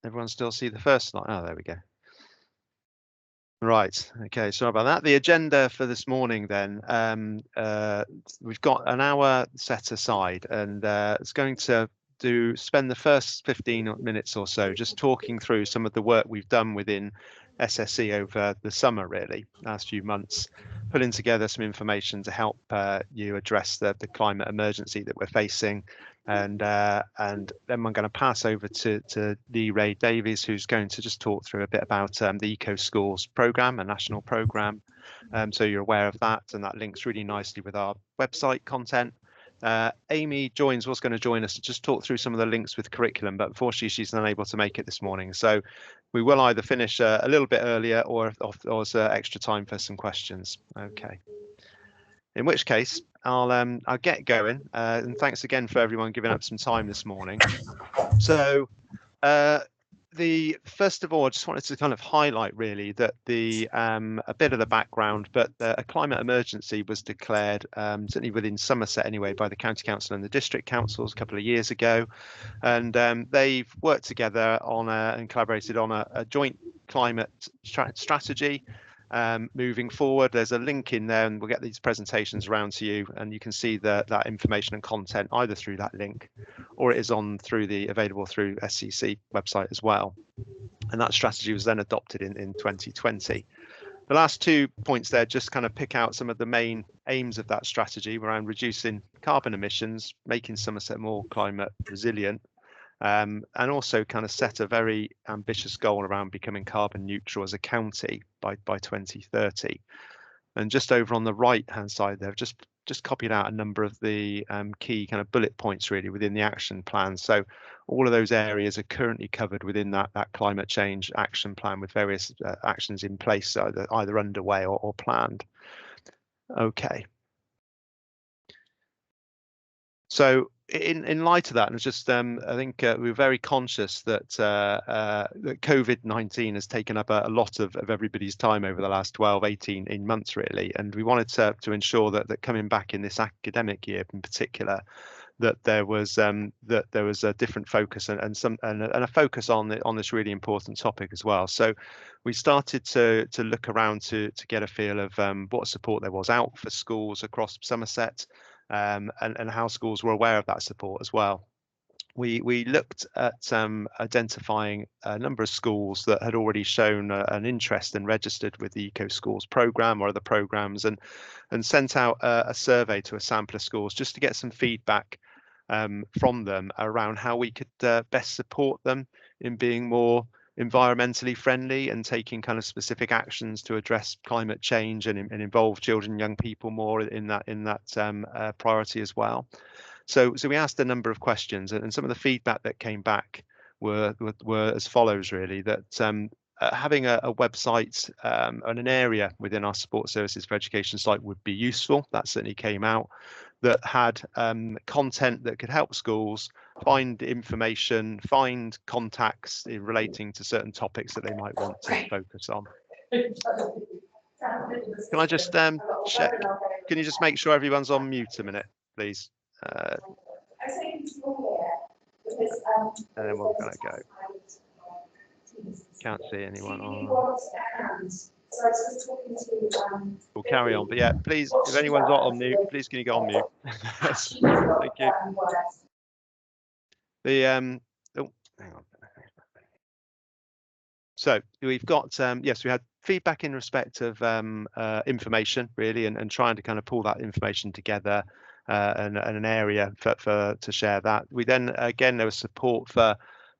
everyone still see the first slide? Oh, there we go. Right. Okay. Sorry about that. The agenda for this morning then, we've got an hour set aside, and it's going to spend the first 15 minutes or so just talking through some of the work we've done within SSE over the summer, really, last few months, putting together some information to help you address the climate emergency that we're facing. And then I'm going to pass over to Lee Wray-Davies, who's going to just talk through a bit about the Eco Schools programme, a national programme. So you're aware of that, and that links really nicely with our website content. Amy was going to join us to just talk through some of the links with curriculum, but unfortunately she's unable to make it this morning. So we will either finish a little bit earlier or there's extra time for some questions. Okay. In which case, I'll get going. And thanks again for everyone giving up some time this morning. So first of all, I just wanted to kind of highlight really that a bit of the background, but a climate emergency was declared certainly within Somerset anyway by the County Council and the District Councils a couple of years ago, and they've worked together on and collaborated on a joint climate strategy. Moving forward, there's a link in there, and we'll get these presentations around to you, and you can see that information and content either through that link or it is available through SCC website as well. And that strategy was then adopted in 2020. The last 2 points there just kind of pick out some of the main aims of that strategy around reducing carbon emissions, making Somerset more climate resilient, and also kind of set a very ambitious goal around becoming carbon neutral as a county by 2030. And just over on the right hand side there, just copied out a number of the key kind of bullet points really within the action plan. So all of those areas are currently covered within that climate change action plan, with various actions in place, either underway or planned. Okay. So in light of that, and just I think we're very conscious that that COVID-19 has taken up a lot of everybody's time over the last 18 months really, and we wanted to ensure that coming back in this academic year in particular, that there was a different focus and a focus on this really important topic as well. So we started to look around to get a feel of what support there was out for schools across Somerset. And how schools were aware of that support as well. We looked at identifying a number of schools that had already shown an interest and registered with the Eco Schools programme or other programmes, and sent out a survey to a sample of schools just to get some feedback from them around how we could best support them in being more environmentally friendly and taking kind of specific actions to address climate change and involve children and young people more in that priority as well. So we asked a number of questions, and some of the feedback that came back were as follows really, that having a website and an area within our support services for education site would be useful. That certainly came out. That had content that could help schools find information, find contacts in relating to certain topics that they might want to focus on. Can I just check? Can you just make sure everyone's on mute a minute, please? And then we're going to go. Can't see anyone on. We'll carry on, but yeah, please, if anyone's not on mute, please can you go on mute? Thank you. Oh, hang on. So we've got yes, we had feedback in respect of information really, and trying to kind of pull that information together and an area to share that. We then again there was support for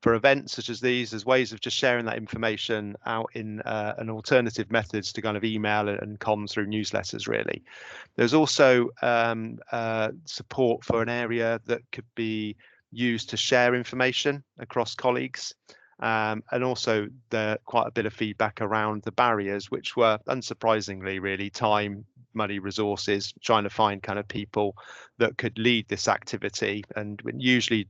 events such as these as ways of just sharing that information out in an alternative methods to kind of email and comms through newsletters really. There's also support for an area that could be used to share information across colleagues, and also quite a bit of feedback around the barriers, which were unsurprisingly really time, money, resources, trying to find kind of people that could lead this activity, and usually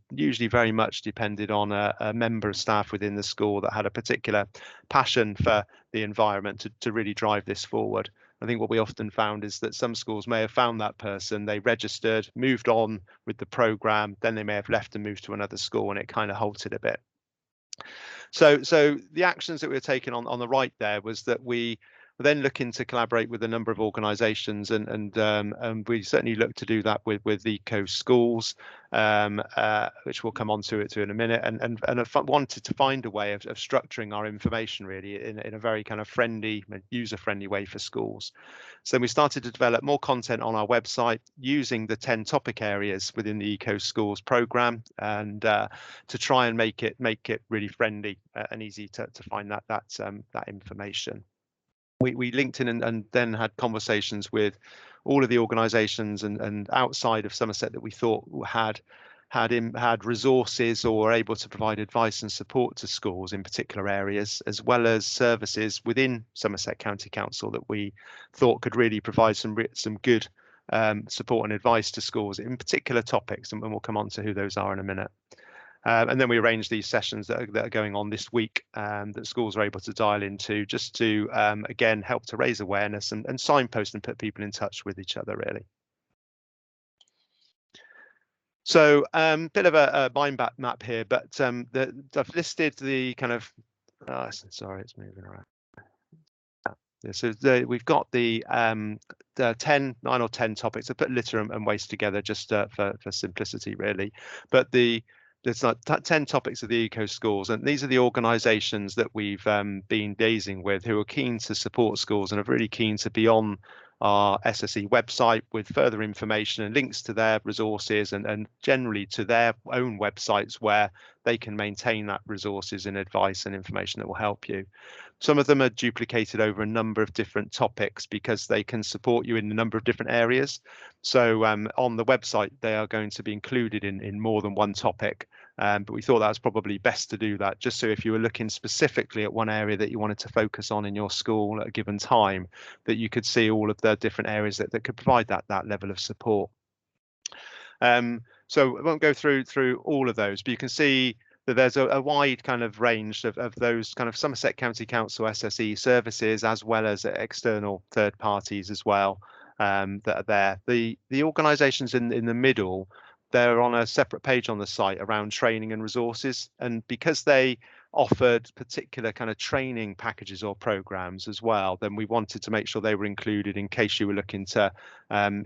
very much depended on a member of staff within the school that had a particular passion for the environment to really drive this forward. I think what we often found is that some schools may have found that person, they registered, moved on with the programme, then they may have left and moved to another school, and it kind of halted a bit. So the actions that we were taking on the right there was that we were then looking to collaborate with a number of organisations, and we certainly looked to do that with Eco Schools, which we'll come on to in a minute, and wanted to find a way of structuring our information really in a very kind of friendly, user-friendly way for schools. So we started to develop more content on our website using the 10 topic areas within the Eco Schools programme, and to try and make it really friendly and easy to find that information. We linked in and then had conversations with all of the organisations and outside of Somerset that we thought had resources or were able to provide advice and support to schools in particular areas, as well as services within Somerset County Council that we thought could really provide some good support and advice to schools in particular topics, and we'll come on to who those are in a minute. And then we arranged these sessions that are going on this week, that schools are able to dial into, just to again help to raise awareness and signpost and put people in touch with each other really. So bit of a mind map here, but I've listed the kind of sorry, it's moving around. So we've got the 9 or 10 topics. I put litter and waste together just for simplicity really, but there's like 10 topics of the Eco Schools, and these are the organisations that we've been liaising with who are keen to support schools and are really keen to be on our SSE website with further information and links to their resources and generally to their own websites where they can maintain that resources and advice and information that will help you. Some of them are duplicated over a number of different topics because they can support you in a number of different areas. So on the website, they are going to be included in more than one topic. But we thought that was probably best to do that, just so if you were looking specifically at one area that you wanted to focus on in your school at a given time, that you could see all of the different areas that could provide that level of support. So I won't go through all of those, but you can see that there's a wide kind of range of those kind of Somerset County Council SSE services, as well as external third parties as well, that are there. The organisations in the middle, they're on a separate page on the site around training and resources, and because they offered particular kind of training packages or programs as well, then we wanted to make sure they were included in case you were looking to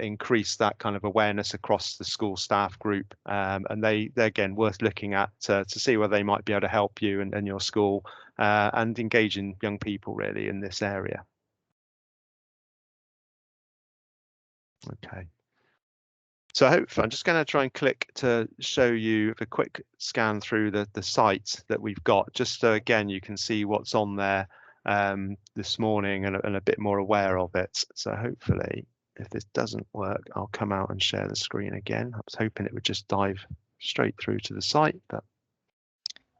increase that kind of awareness across the school staff group, and they're again worth looking at to see whether they might be able to help you and your school and engaging young people really in this area. Okay. So I'm just going to try and click to show you a quick scan through the site that we've got, just so again you can see what's on there this morning and a bit more aware of it. So hopefully, if this doesn't work, I'll come out and share the screen again. I was hoping it would just dive straight through to the site, but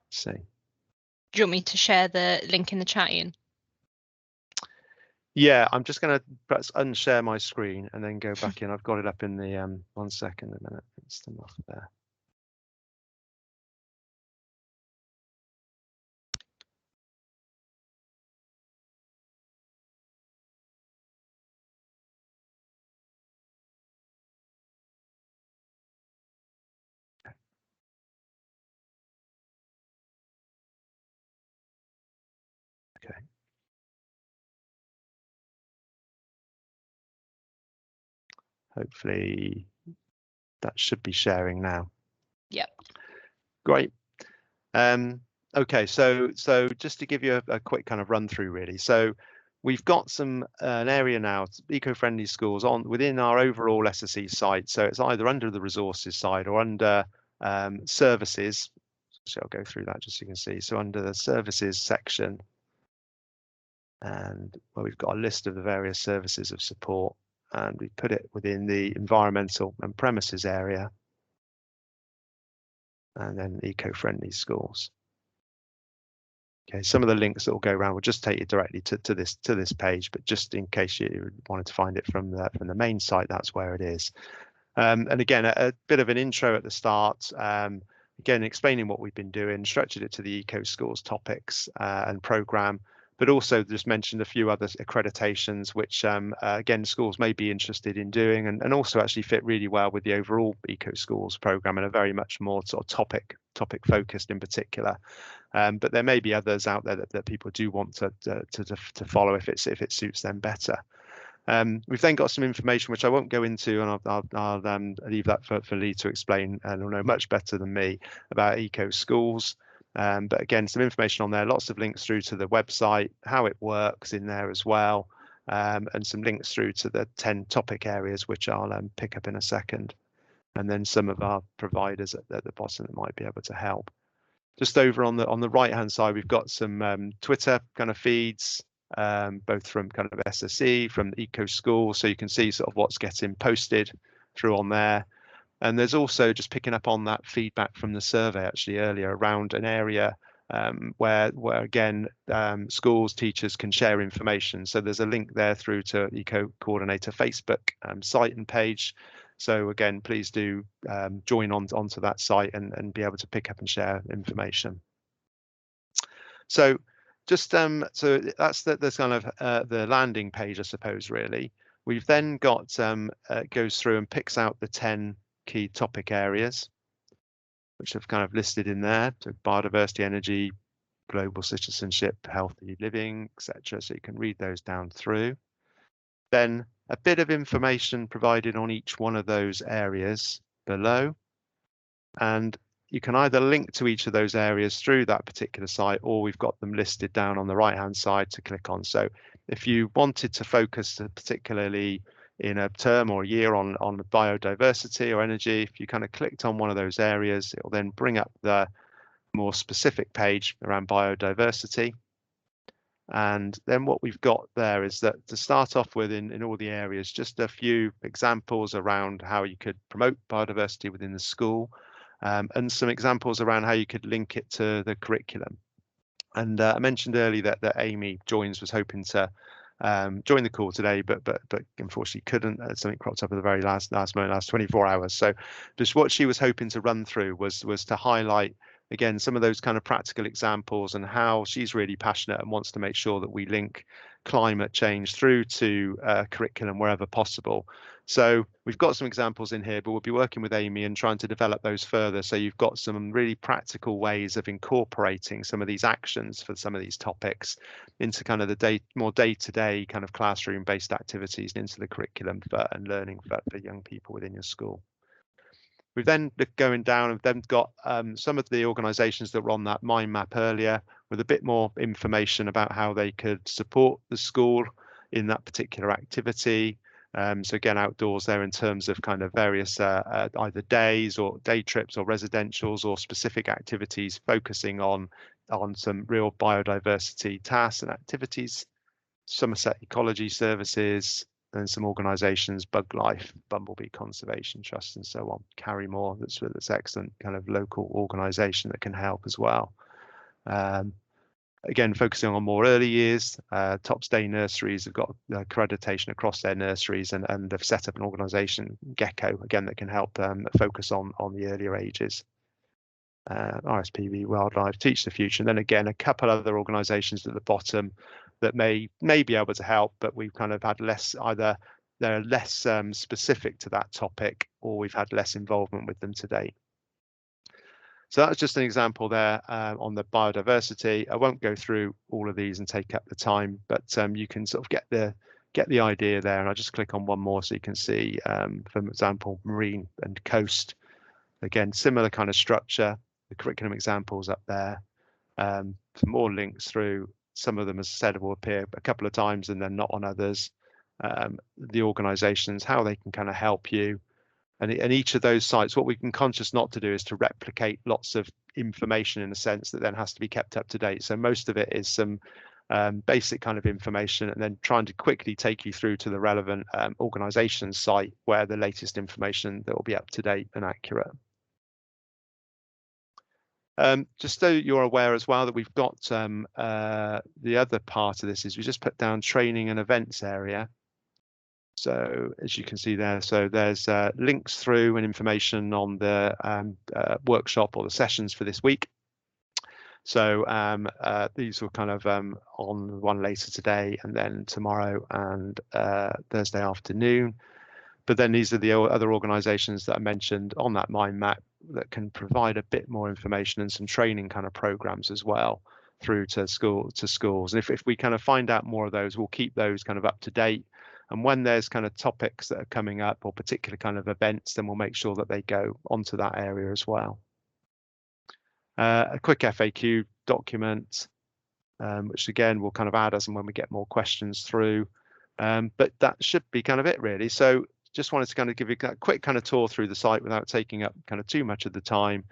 let's see. Do you want me to share the link in the chat, Ian? Yeah, I'm just going to perhaps unshare my screen and then go back in. I've got it up in the 1 second a minute. It's still off there. Okay. Hopefully that should be sharing now. Yep. Great. Okay, so just to give you a quick kind of run through really. So we've got an area now, eco-friendly schools, within our overall SSE site. So it's either under the resources side or under services. So I'll go through that just so you can see. So under the services section, and well, we've got a list of the various services of support, and we put it within the environmental and premises area, and then eco-friendly schools. Okay, some of the links that will go around will just take you directly to this page, but just in case you wanted to find it from the main site, that's where it is. And again, a bit of an intro at the start. Again, explaining what we've been doing, structured it to the Eco Schools topics and programme, but also just mentioned a few other accreditations, which again, schools may be interested in doing, and also actually fit really well with the overall Eco Schools programme and are very much more sort of topic topic focused in particular. But there may be others out there that people do want to follow if it suits them better. We've then got some information which I won't go into, and I'll leave that for Lee to explain, and he'll know much better than me about Eco Schools. But again, some information on there, lots of links through to the website, how it works in there as well, and some links through to the 10 topic areas, which I'll pick up in a second. And then some of our providers at the bottom that might be able to help. Just over on the right hand side, we've got some Twitter kind of feeds, both from kind of SSE, from Eco School, so you can see sort of what's getting posted through on there. And there's also, just picking up on that feedback from the survey actually earlier, around an area where again, schools, teachers can share information. So there's a link there through to Eco Coordinator Facebook site and page. So again, please do join onto that site and be able to pick up and share information. So just so that's the kind of the landing page, I suppose, really. We've then got goes through and picks out the 10 key topic areas, which have kind of listed in there. So biodiversity, energy, global citizenship, healthy living, etc. So you can read those down through. Then a bit of information provided on each one of those areas below. And you can either link to each of those areas through that particular site, or we've got them listed down on the right hand side to click on. So if you wanted to focus particularly in a term or a year on biodiversity or energy, if you kind of clicked on one of those areas, it will then bring up the more specific page around biodiversity. And then what we've got there is that to start off with in all the areas, just a few examples around how you could promote biodiversity within the school, and some examples around how you could link it to the curriculum. And I mentioned earlier that Amy Joins was hoping to join the call today, but unfortunately couldn't. Something cropped up at the very last moment, last 24 hours. So just what she was hoping to run through was to highlight again some of those kind of practical examples and how she's really passionate and wants to make sure that we link climate change through to curriculum wherever possible. So we've got some examples in here, but we'll be working with Amy and trying to develop those further. So you've got some really practical ways of incorporating some of these actions for some of these topics into kind of the more day-to-day kind of classroom-based activities and into the curriculum and learning for young people within your school. We've then going down and then got some of the organisations that were on that mind map earlier with a bit more information about how they could support the school in that particular activity. So again, outdoors there in terms of kind of various either days or day trips or residentials or specific activities focusing on some real biodiversity tasks and activities. Somerset Ecology Services, and some organisations, Bug Life, Bumblebee Conservation Trust, and so on. Carrymore, that's excellent kind of local organisation that can help as well. Again, focusing on more early years, Topsday Nurseries have got accreditation across their nurseries and have set up an organisation, Gecko, again, that can help focus on the earlier ages. RSPB, Wildlife, Teach the Future, and then again, a couple other organisations at the bottom that may be able to help, but we've kind of had less, either they're less specific to that topic or we've had less involvement with them to date. So that's just an example there on the biodiversity. I won't go through all of these and take up the time, but you can sort of get the idea there. And I'll just click on one more so you can see, for example, marine and coast. Again, similar kind of structure. The curriculum examples up there. For more links through. Some of them, as I said, will appear a couple of times and then not on others. The organisations, how they can kind of help you. And each of those sites, what we've been conscious not to do is to replicate lots of information in a sense that then has to be kept up to date. So most of it is some basic kind of information and then trying to quickly take you through to the relevant organisation site where the latest information that will be up to date and accurate. Just so you're aware as well that we've got the other part of this is we just put down training and events area. So as you can see there, so there's links through and information on the workshop or the sessions for this week. So these were kind of on one later today and then tomorrow and Thursday afternoon. But then these are the other organisations that I mentioned on that mind map that can provide a bit more information and some training kind of programs as well through to schools. And if we kind of find out more of those, we'll keep those kind of up to date. And when there's kind of topics that are coming up or particular kind of events, then we'll make sure that they go onto that area as well. A quick FAQ document, which again we'll kind of add as and when we get more questions through. But that should be kind of it really. So just wanted to kind of give you a quick kind of tour through the site without taking up kind of too much of the time.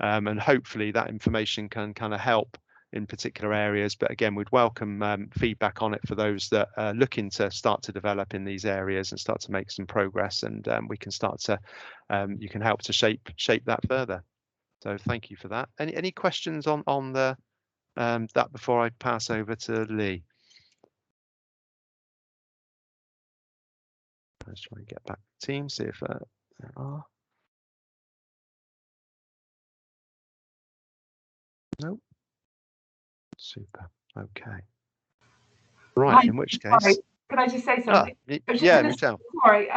And hopefully that information can kind of help in particular areas. But again, we'd welcome feedback on it for those that are looking to start to develop in these areas and start to make some progress. And we can start to, you can help to shape that further. So thank you for that. Any questions on the that before I pass over to Lee? Let's try and get back to the team, see if there are. Nope. Super. Okay. Right. Hi, in which case, sorry, can I just say something? Yeah, Michelle. Sorry,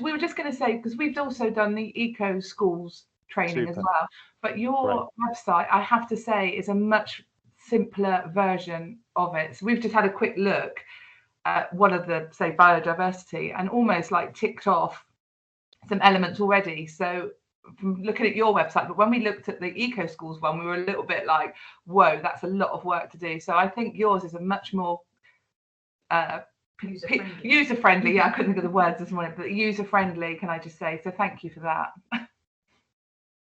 we were just going to say, because we've also done the eco schools training as well, but your website, I have to say, is a much simpler version of it. So we've just had a quick look at one of the, say, biodiversity, and almost like ticked off some elements already. So from looking at your website, but when we looked at the eco schools one, we were a little bit like, whoa, that's a lot of work to do. So I think yours is a much more user friendly. Yeah, I couldn't think of the words this morning, but user friendly, can I just say? So thank you for that.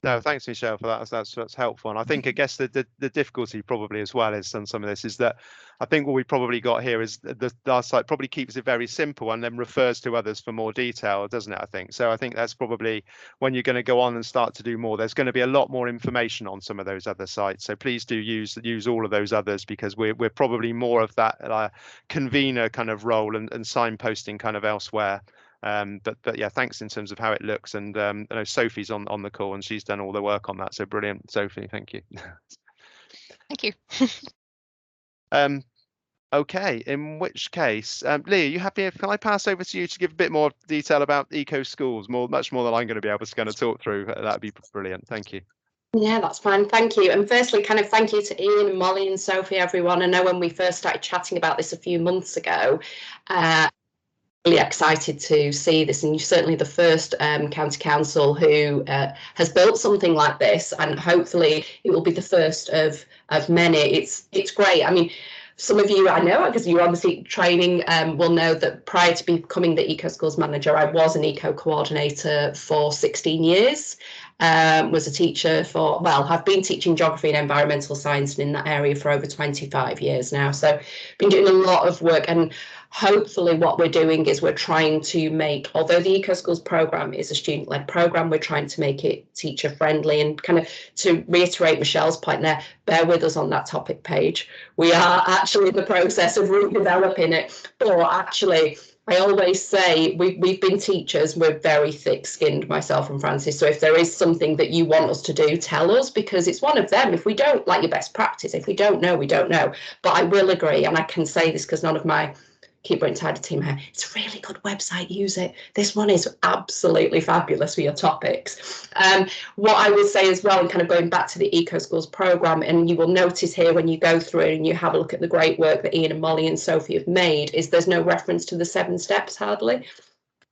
No, thanks, Michelle, for that. That's helpful. And I think, I guess the difficulty probably as well is on some of this is that I think what we probably got here is our site probably keeps it very simple and then refers to others for more detail, doesn't it? I think so. I think that's probably when you're going to go on and start to do more, there's going to be a lot more information on some of those other sites. So please do use all of those others, because we're probably more of that convener kind of role and signposting kind of elsewhere. But yeah, thanks in terms of how it looks. And I know Sophie's on the call and she's done all the work on that. So brilliant, Sophie. Thank you. Thank you. Okay, in which case, Lee, are you happy? Can I pass over to you to give a bit more detail about eco schools, much more than I'm going to be able to kind of talk through? That'd be brilliant. Thank you. Yeah, that's fine. Thank you. And firstly, kind of thank you to Ian and Molly and Sophie, everyone. I know when we first started chatting about this a few months ago, really excited to see this, and you're certainly the first county council who has built something like this, and hopefully it will be the first of many. It's great. I mean, some of you I know, because you're obviously training, will know that prior to becoming the Eco Schools Manager, I was an eco coordinator for 16 years. Was a teacher for, well, I've been teaching geography and environmental science in that area for over 25 years now. So been doing a lot of work, and hopefully what we're doing is we're trying to make, although the Eco Schools programme is a student-led programme, we're trying to make it teacher-friendly. And kind of to reiterate Michelle's point there, bear with us on that topic page. We are actually in the process of redeveloping it, but actually I always say we've been teachers, we're very thick-skinned, myself and Francis, so if there is something that you want us to do, tell us, because it's one of them. If we don't, like your best practice, if we don't know, we don't know. But I will agree, and I can say this because none of my Keeper Inside the team here, it's a really good website, use it. This one is absolutely fabulous for your topics. What I will say as well, and kind of going back to the Eco Schools programme, and you will notice here when you go through and you have a look at the great work that Ian and Molly and Sophie have made, is there's no reference to the 7 steps hardly,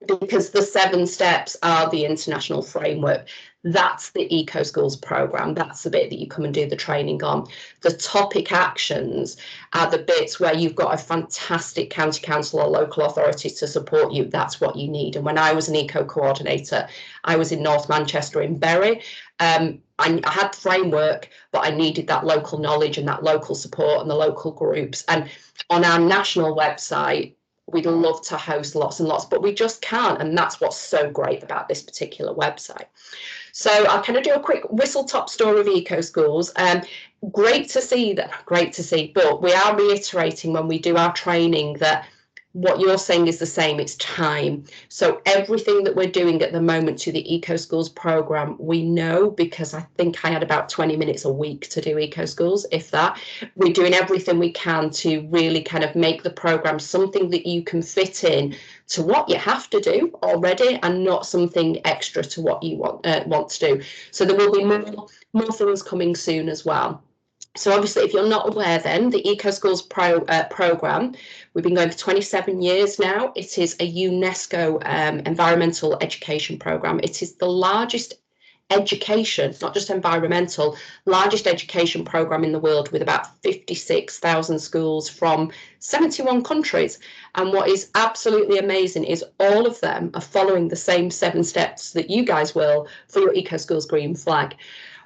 because the 7 steps are the international framework. That's the Eco Schools programme. That's the bit that you come and do the training on. The topic actions are the bits where you've got a fantastic county council or local authorities to support you. That's what you need. And when I was an eco coordinator, I was in North Manchester in Bury. I had framework, but I needed that local knowledge and that local support and the local groups. And on our national website, we'd love to host lots and lots, but we just can't. And that's what's so great about this particular website. So I'll kind of do a quick whistle-top story of Eco Schools. Great to see, but we are reiterating when we do our training that what you're saying is the same, it's time. So everything that we're doing at the moment to the Eco Schools programme, we know, because I think I had about 20 minutes a week to do Eco Schools, if that. We're doing everything we can to really kind of make the programme something that you can fit in to what you have to do already, and not something extra to what you want to do. So there will be more things coming soon as well. So obviously, if you're not aware, then the Eco Schools programme, we've been going for 27 years now. It is a UNESCO environmental education programme. It is the largest education, not just environmental, largest education programme in the world, with about 56,000 schools from 71 countries. And what is absolutely amazing is all of them are following the same 7 steps that you guys will for your Eco Schools Green Flag.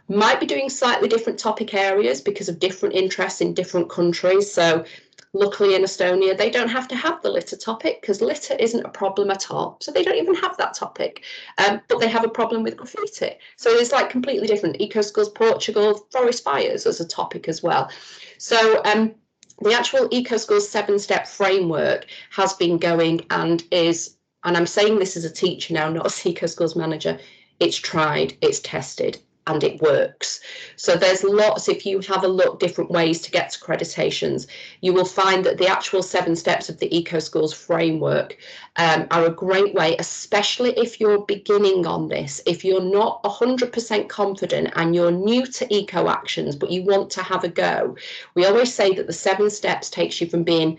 Might be doing slightly different topic areas because of different interests in different countries. So luckily in Estonia, they don't have to have the litter topic, because litter isn't a problem at all. So they don't even have that topic, but they have a problem with graffiti. So it's like completely different. Eco Schools Portugal, forest fires as a topic as well. So the actual Eco Schools 7-step framework has been going and is, and I'm saying this as a teacher now, not as Eco Schools manager, it's tried, it's tested, and it works. So there's lots, if you have a look, different ways to get to accreditations, you will find that the actual 7 steps of the Eco Schools framework are a great way, especially if you're beginning on this. If you're not 100% confident and you're new to eco actions, but you want to have a go, we always say that the 7 steps takes you from being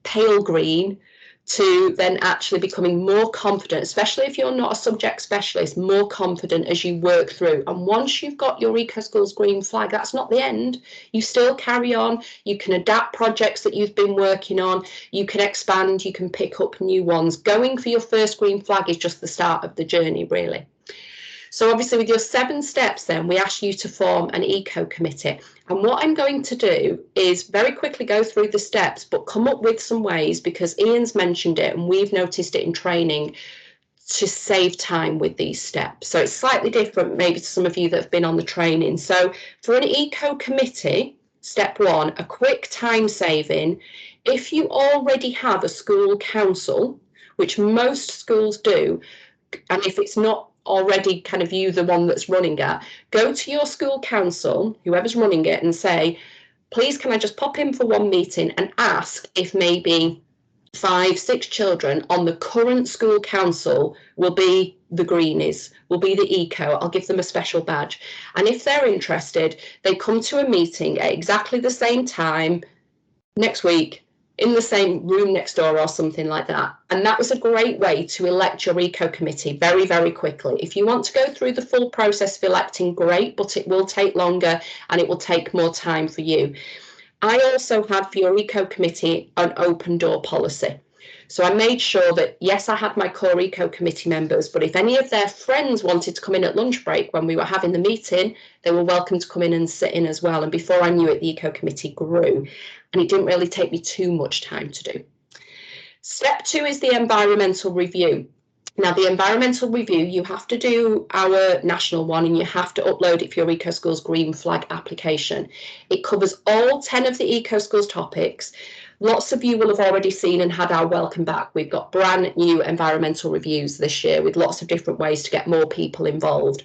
pale green to then actually becoming more confident, especially if you're not a subject specialist, more confident as you work through. And once you've got your Eco Schools Green Flag, that's not the end. You still carry on. You can adapt projects that you've been working on. You can expand. You can pick up new ones. Going for your first Green Flag is just the start of the journey, really. So obviously with your 7 steps, then we ask you to form an eco committee. And what I'm going to do is very quickly go through the steps, but come up with some ways, because Ian's mentioned it and we've noticed it in training, to save time with these steps. So it's slightly different maybe to some of you that have been on the training. So for an eco committee, step 1, a quick time saving. If you already have a school council, which most schools do, and if it's not already kind of you, the one that's running it, go to your school council, whoever's running it, and say, please, can I just pop in for one meeting and ask if maybe 5, 6 children on the current school council will be the greenies, will be the eco. I'll give them a special badge. And if they're interested, they come to a meeting at exactly the same time next week, in the same room next door or something like that. And that was a great way to elect your eco committee very, very quickly. If you want to go through the full process of electing, great, but it will take longer and it will take more time for you. I also had for your eco committee an open door policy. So I made sure that, yes, I had my core eco committee members, but if any of their friends wanted to come in at lunch break when we were having the meeting, they were welcome to come in and sit in as well. And before I knew it, the eco committee grew, and it didn't really take me too much time to do. Step 2 is the environmental review. Now, the environmental review, you have to do our national one, and you have to upload it for your Eco Schools Green Flag application. It covers all 10 of the Eco Schools topics. Lots of you will have already seen and had our welcome back. We've got brand new environmental reviews this year with lots of different ways to get more people involved.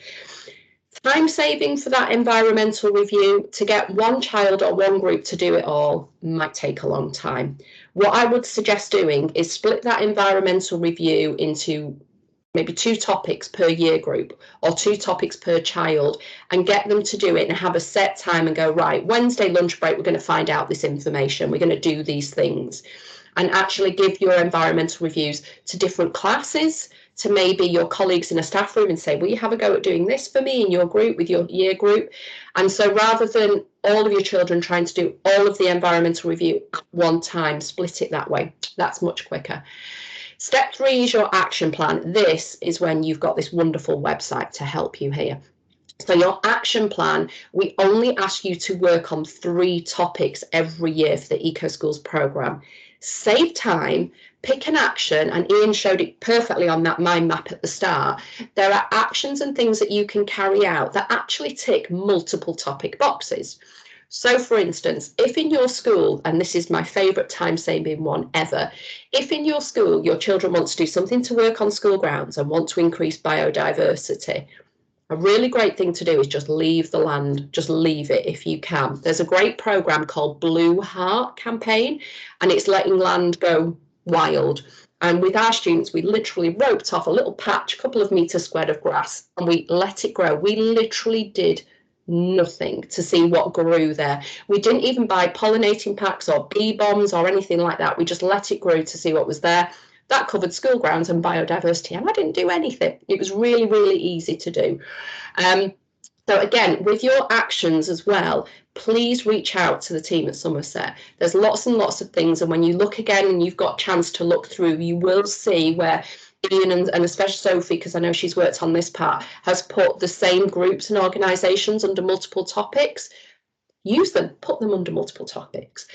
Time saving for that environmental review, to get one child or one group to do it all, might take a long time. What I would suggest doing is split that environmental review into maybe 2 topics per year group or 2 topics per child, and get them to do it and have a set time and go, right, Wednesday lunch break, we're going to find out this information, we're going to do these things, and actually give your environmental reviews to different classes, to maybe your colleagues in a staff room, and say, will you have a go at doing this for me in your group with your year group? And so rather than all of your children trying to do all of the environmental review at one time, split it that way. That's much quicker. Step 3 is your action plan. This is when you've got this wonderful website to help you here. So your action plan, we only ask you to work on 3 topics every year for the Eco Schools programme. Save time, pick an action, and Ian showed it perfectly on that mind map at the start. There are actions and things that you can carry out that actually tick multiple topic boxes. So for instance, if in your school, and this is my favourite time-saving one ever, if in your school your children want to do something to work on school grounds and want to increase biodiversity, a really great thing to do is just leave the land, just leave it if you can. There's a great programme called Blue Heart Campaign, and it's letting land go wild. And with our students, we literally roped off a little patch, a couple of metres squared of grass, and we let it grow. We literally did nothing to see what grew there. We didn't even buy pollinating packs or bee bombs or anything like that. We just let it grow to see what was there. That covered school grounds and biodiversity, and I didn't do anything. It was really, really easy to do. So again, with your actions as well, please reach out to the team at Somerset. There's lots and lots of things, and when you look again and you've got a chance to look through, you will see where Ian and especially Sophie, because I know she's worked on this part, has put the same groups and organisations under multiple topics. Use them, put them under multiple topics.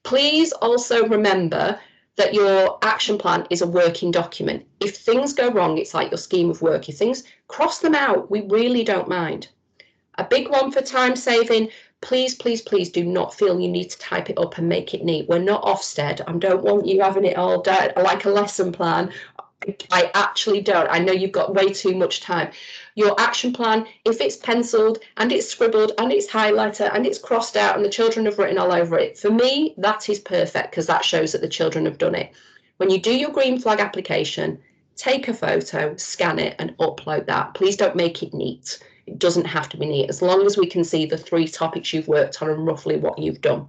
Please also remember that your action plan is a working document. If things go wrong, it's like your scheme of work. If things, cross them out. We really don't mind. A big one for time saving, please, please, please do not feel you need to type it up and make it neat. We're not Ofsted. I don't want you having it all done like a lesson plan. I actually don't. I know you've got way too much time. Your action plan, if it's penciled and it's scribbled and it's highlighted and it's crossed out and the children have written all over it, for me, that is perfect because that shows that the children have done it. When you do your green flag application, take a photo, scan it and upload that. Please don't make it neat. It doesn't have to be neat, as long as we can see the 3 topics you've worked on and roughly what you've done.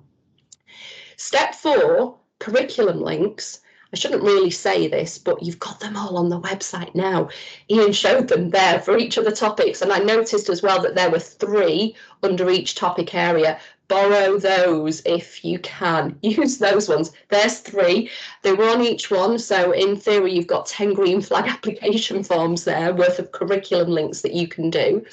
Step 4, curriculum links. I shouldn't really say this, but you've got them all on the website now. Ian showed them there for each of the topics, and I noticed as well that there were 3 under each topic area. Borrow those if you can. Use those ones. There's 3. They were on each one, so in theory you've got 10 green flag application forms there worth of curriculum links that you can do.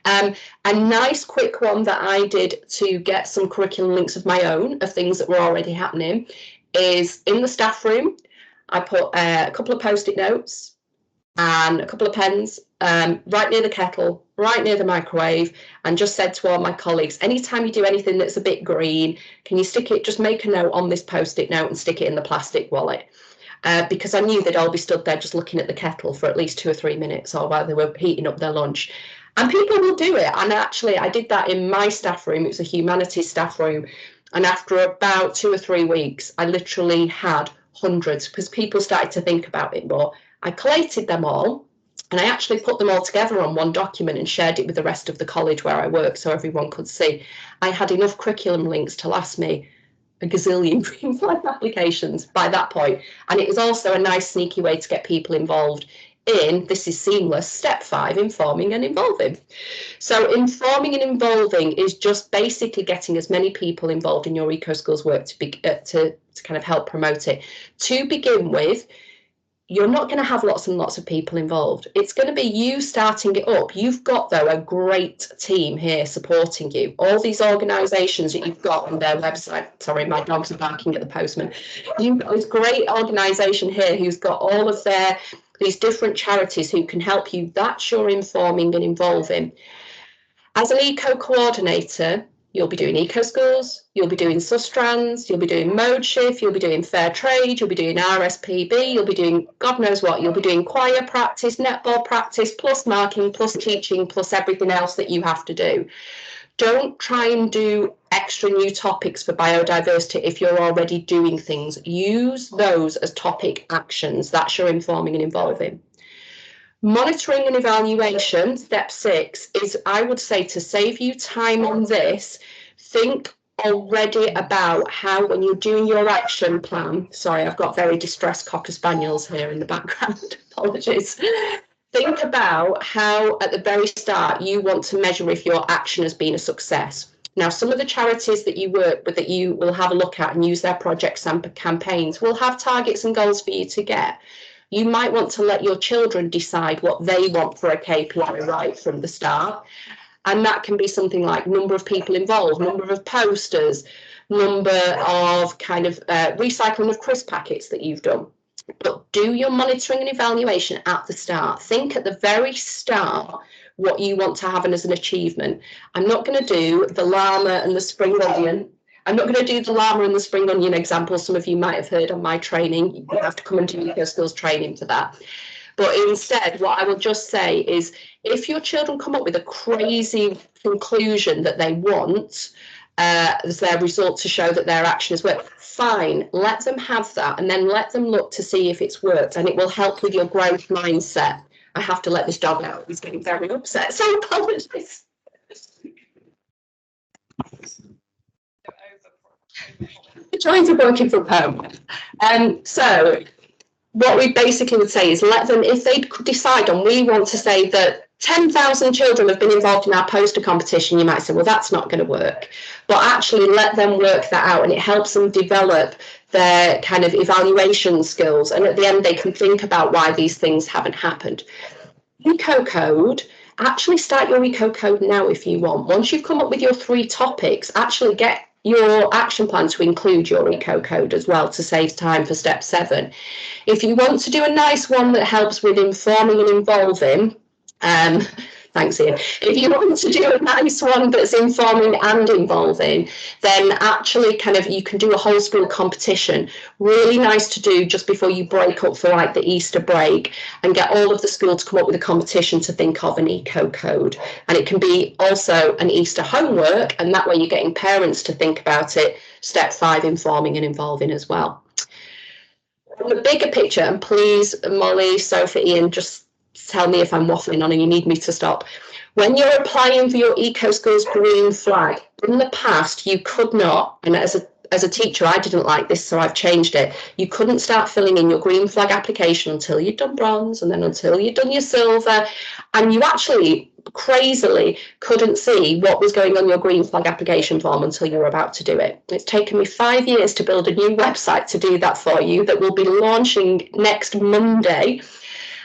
A nice quick one that I did to get some curriculum links of my own of things that were already happening is in the staff room. I put a couple of post-it notes and a couple of pens right near the kettle, right near the microwave, and just said to all my colleagues, anytime you do anything that's a bit green, can you stick it, just make a note on this post-it note and stick it in the plastic wallet. Because I knew they'd all be stood there just looking at the kettle for at least 2 or 3 minutes or while they were heating up their lunch. And people will do it. And actually, I did that in my staff room. It was a humanities staff room. And after about 2 or 3 weeks, I literally had hundreds because people started to think about it more. I collated them all and I actually put them all together on one document and shared it with the rest of the college where I work so everyone could see. I had enough curriculum links to last me a gazillion green flag applications by that point. And it was also a nice sneaky way to get people involved in, this is seamless, step 5, informing and involving. So informing and involving is just basically getting as many people involved in your Eco Schools work to kind of help promote it. To begin with, you're not going to have lots and lots of people involved. It's going to be you starting it up. You've got, though, a great team here supporting you. All these organisations that you've got on their website. Sorry, my dogs are barking at the postman. You've got this great organisation here who's got all of these different charities who can help you. That's your informing and involving. As an eco coordinator, you'll be doing Eco Schools, you'll be doing Sustrans, you'll be doing Mode Shift, you'll be doing Fair Trade, you'll be doing RSPB, you'll be doing God knows what, you'll be doing choir practice, netball practice, plus marking, plus teaching, plus everything else that you have to do. Don't try and do extra new topics for biodiversity if you're already doing things. Use those as topic actions. That's your informing and involving. Monitoring and evaluation, step 6, is, I would say, to save you time on this, think already about how, when you're doing your action plan, sorry, I've got very distressed Cocker Spaniels here in the background, apologies. Think about how at the very start you want to measure if your action has been a success. Now, some of the charities that you work with that you will have a look at and use their projects and campaigns will have targets and goals for you to get. You might want to let your children decide what they want for a KPI right from the start. And that can be something like number of people involved, number of posters, number of kind of recycling of crisp packets that you've done. But do your monitoring and evaluation at the start. Think at the very start what you want to have as an achievement. I'm not going to do the llama and the spring onion. I'm not going to do the llama and the spring onion example some of you might have heard on my training. You have to come and do Eco Skills training for that. But instead, what I will just say is, if your children come up with a crazy conclusion that they want as their result to show that their action has worked, fine, let them have that, and then let them look to see if it's worked, and it will help with your growth mindset. I have to let this dog out, he's getting very upset, so apologies. The joys of working from home. So what we basically would say is, let them, if they decide on, we want to say that 10,000 children have been involved in our poster competition, you might say, well, that's not going to work. But actually let them work that out, and it helps them develop their kind of evaluation skills. And at the end, they can think about why these things haven't happened. Eco code, actually start your eco code now if you want. Once you've come up with your 3 topics, actually get your action plan to include your eco code as well, to save time for step 7. If you want to do a nice one that helps with informing and involving, thanks Ian, if you want to do a nice one that's informing and involving, then actually kind of you can do a whole school competition. Really nice to do just before you break up for like the Easter break, and get all of the school to come up with a competition to think of an eco code. And it can be also an Easter homework, and that way you're getting parents to think about it. Step 5, informing and involving as well. On the bigger picture, and please Molly, Sophie, Ian, just tell me if I'm waffling on and you need me to stop. When you're applying for your Eco Skills green flag, in the past you could not, and as a teacher I didn't like this, so I've changed it, you couldn't start filling in your green flag application until you'd done bronze, and then until you'd done your silver, and you actually crazily couldn't see what was going on your green flag application form until you were about to do it. It's taken me 5 years to build a new website to do that for you, that will be launching next Monday.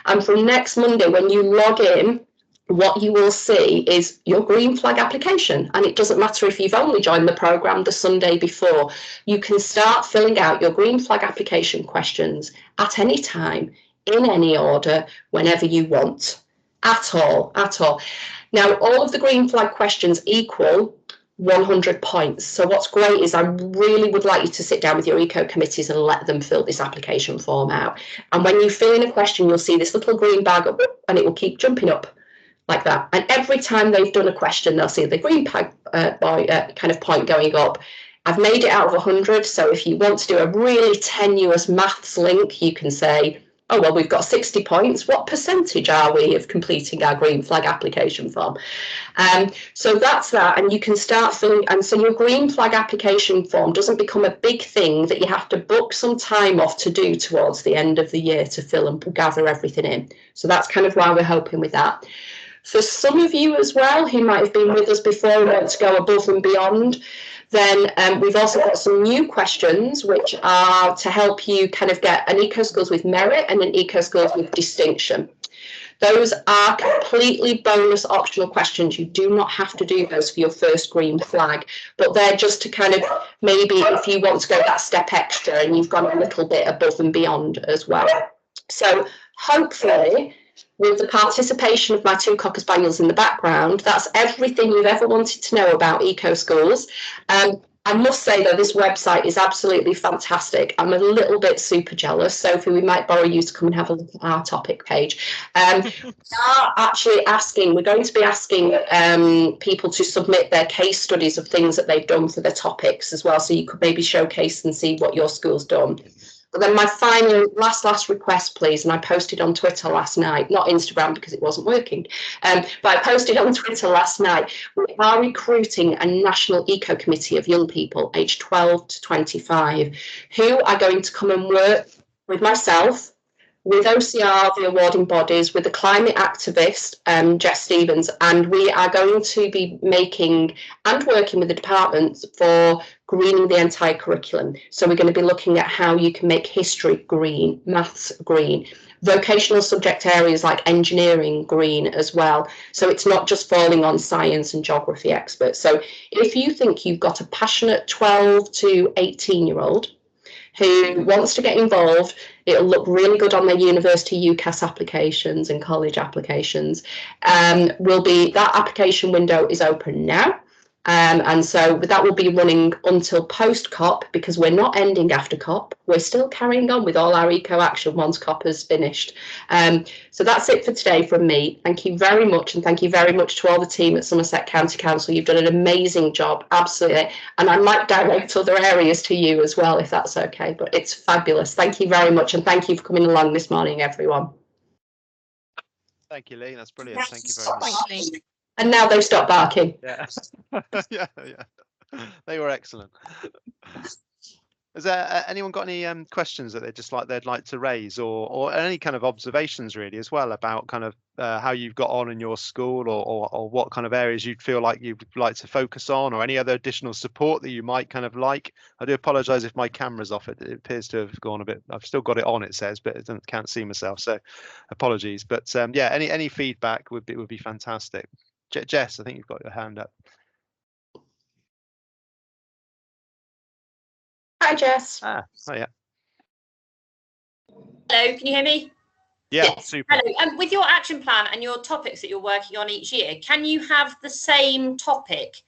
And from next Monday, when you log in, what you will see is your green flag application. And it doesn't matter if you've only joined the programme the Sunday before. You can start filling out your green flag application questions at any time, in any order, whenever you want. At all. Now, all of the green flag questions equal 100 points. So what's great is I really would like you to sit down with your eco committees and let them fill this application form out. And when you fill in a question, you'll see this little green bag up, and it will keep jumping up like that. And every time they've done a question, they'll see the green kind of point going up. I've made it out of 100. So if you want to do a really tenuous maths link, you can say, oh, well, we've got 60 points. What percentage are we of completing our green flag application form? So that's that, and you can start filling, and so your green flag application form doesn't become a big thing that you have to book some time off to do towards the end of the year to fill and gather everything in. So that's kind of why we're hoping with that. For some of you as well, who might have been with us before and want to go above and beyond, then we've also got some new questions which are to help you kind of get an Eco Skills with merit and an Eco Skills with distinction. Those are completely bonus optional questions. You do not have to do those for your first green flag, but they're just to kind of, maybe if you want to go that step extra and you've gone a little bit above and beyond as well. So hopefully, with the participation of my 2 Cocker Spaniels in the background, that's everything you've ever wanted to know about Eco Schools. I must say, though, this website is absolutely fantastic. I'm a little bit super jealous. Sophie, we might borrow you to come and have a look at our topic page. We are actually asking, we're going to be asking people to submit their case studies of things that they've done for their topics as well. So you could maybe showcase and see what your school's done. But then my final last request, please, and I posted on Twitter last night, not Instagram because it wasn't working, but I posted on Twitter last night. We are recruiting a national eco committee of young people aged 12 to 25 who are going to come and work with myself, with OCR, the awarding bodies, with the climate activist, Jess Stevens, and we are going to be making and working with the departments for greening the entire curriculum. So we're going to be looking at how you can make history green, maths green, vocational subject areas like engineering green as well. So it's not just falling on science and geography experts. So if you think you've got a passionate 12 to 18-year-old who wants to get involved. It'll look really good on their university UCAS applications and college applications. That application window is open now. And so that will be running until post-COP, because we're not ending after COP. We're still carrying on with all our eco action once COP is finished. So that's it for today from me. Thank you very much, and thank you very much to all the team at Somerset County Council. You've done an amazing job, absolutely. And I might direct other areas to you as well, if that's okay, but it's fabulous. Thank you very much, and thank you for coming along this morning, everyone. Thank you, Lee. That's brilliant. Thank you very much. Thanks, Lee. And now they've stopped barking. Yeah. Yeah. They were excellent. Has anyone got any questions that they'd like to raise, or any kind of observations really as well about kind of how you've got on in your school, or what kind of areas you'd feel like you'd like to focus on, or any other additional support that you might kind of like? I do apologise if my camera's off. It appears to have gone a bit. I've still got it on, it says, but can't see myself, so apologies. But yeah, any feedback would be fantastic. Jess, I think you've got your hand up. Hi, Jess. Oh yeah. Hello, can you hear me? Yeah, Yes. super. Hello. With your action plan and your topics that you're working on each year, can you have the same topic,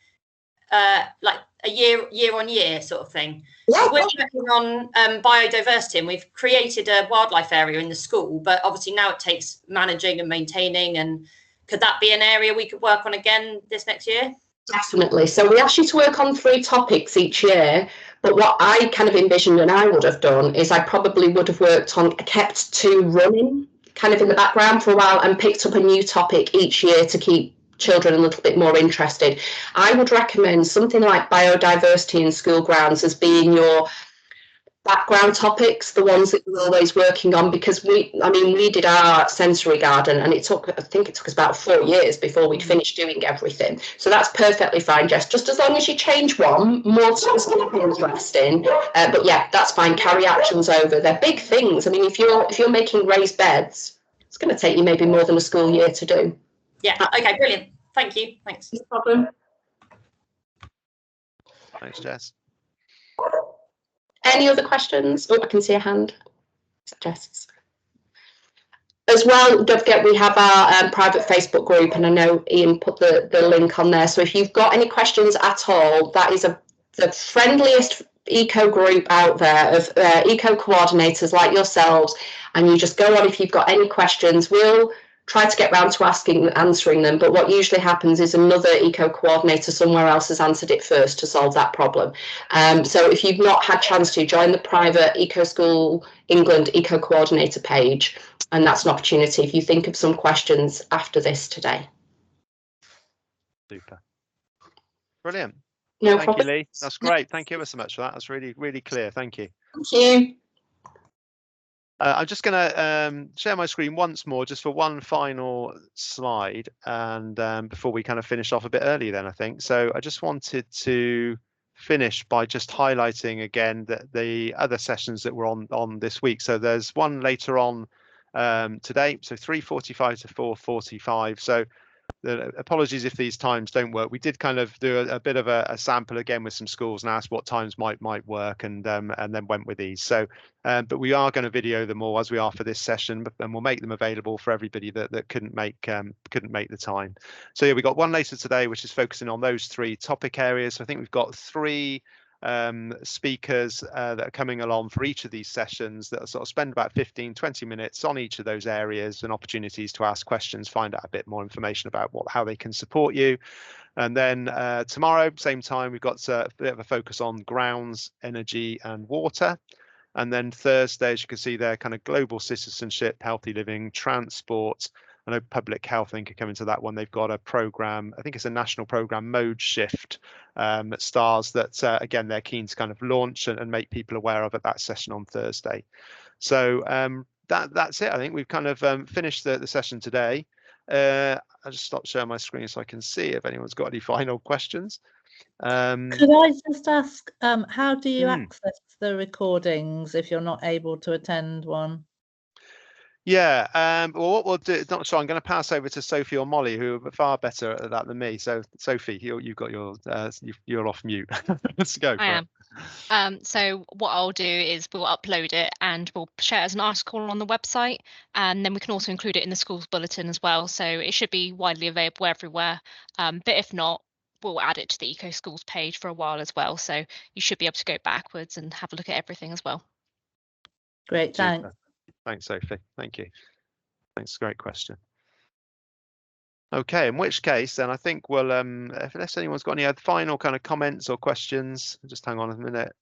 like a year on year sort of thing? Yeah. We're working on biodiversity, and we've created a wildlife area in the school, but obviously now it takes managing and maintaining. And could that be an area we could work on again this next year? Definitely. So we ask you to work on 3 topics each year, but what I kind of envisioned and I would have done is I probably would have kept 2 running kind of in the background for a while, and picked up a new topic each year to keep children a little bit more interested. I would recommend something like biodiversity in school grounds as being your background topics, the ones that we're always working on, because we did our sensory garden, and I think it took us about 4 years before we'd finished doing everything. So that's perfectly fine, Jess, just as long as you change one, more to keep interesting. But yeah, that's fine. Carry actions over. They're big things. I mean, if you're making raised beds, it's going to take you maybe more than a school year to do. Yeah. Okay. Brilliant. Thank you. Thanks. No problem. Thanks, Jess. Any other questions? Oh, I can see a hand. Jess. As well, don't forget we have our private Facebook group, and I know Ian put the link on there. So if you've got any questions at all, that is the friendliest eco group out there of eco coordinators like yourselves, and you just go on if you've got any questions. We'll try to get round to answering them, but what usually happens is another eco coordinator somewhere else has answered it first to solve that problem. So if you've not had a chance to, join the private Eco School England eco coordinator page, and that's an opportunity if you think of some questions after this today. Super. Brilliant. No Thank problem. you, Lee. That's great. Thank you ever so much for that. That's really, really clear. Thank you. Thank you. I'm just going to share my screen once more, just for one final slide, and before we kind of finish off a bit early then, I think. So I just wanted to finish by just highlighting again that the other sessions that were on this week. So there's one later on today, so 3:45 to 4:45. So apologies if these times don't work. We did kind of do a bit of a sample again with some schools and asked what times might work, and then went with these. So but we are going to video them all as we are for this session, and we'll make them available for everybody that couldn't make the time. So yeah, we got one later today which is focusing on those 3 topic areas. So I think we've got 3 speakers that are coming along for each of these sessions that sort of spend about 15-20 minutes on each of those areas, and opportunities to ask questions, find out a bit more information about how they can support you. And then tomorrow, same time, we've got a bit of a focus on grounds, energy and water. And then Thursday, as you can see there, kind of global citizenship, healthy living, transport. I know public health, I think, are coming to that one. They've got a program, I think it's a national program, Mode Shift, at STARS, that again, they're keen to kind of launch and make people aware of at that session on Thursday. So that's it. I think we've kind of finished the session today. I'll just stop sharing my screen so I can see if anyone's got any final questions. Could I just ask, how do you access the recordings if you're not able to attend one? Yeah, well, what we'll do, not sure, I'm going to pass over to Sophie or Molly, who are far better at that than me. So Sophie, you've got your, you're off mute. Let's go. I am. So what I'll do is we'll upload it and we'll share it as an article on the website, and then we can also include it in the schools bulletin as well. So it should be widely available everywhere. But if not, we'll add it to the Eco Schools page for a while as well. So you should be able to go backwards and have a look at everything as well. Great, thanks. Thanks, Sophie. Thank you. Thanks, great question. Okay, in which case then I think we'll unless anyone's got any other final kind of comments or questions, just hang on a minute.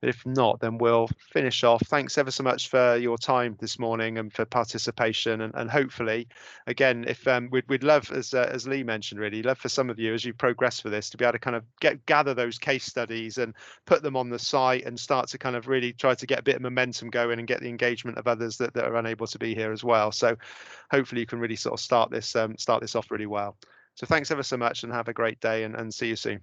But if not, then we'll finish off. Thanks ever so much for your time this morning and for participation, and hopefully, again, if we'd love, as Lee mentioned, really love for some of you as you progress for this to be able to kind of gather those case studies and put them on the site and start to kind of really try to get a bit of momentum going and get the engagement of others that are unable to be here as well. So hopefully you can really sort of start this off really well. So thanks ever so much and have a great day, and see you soon.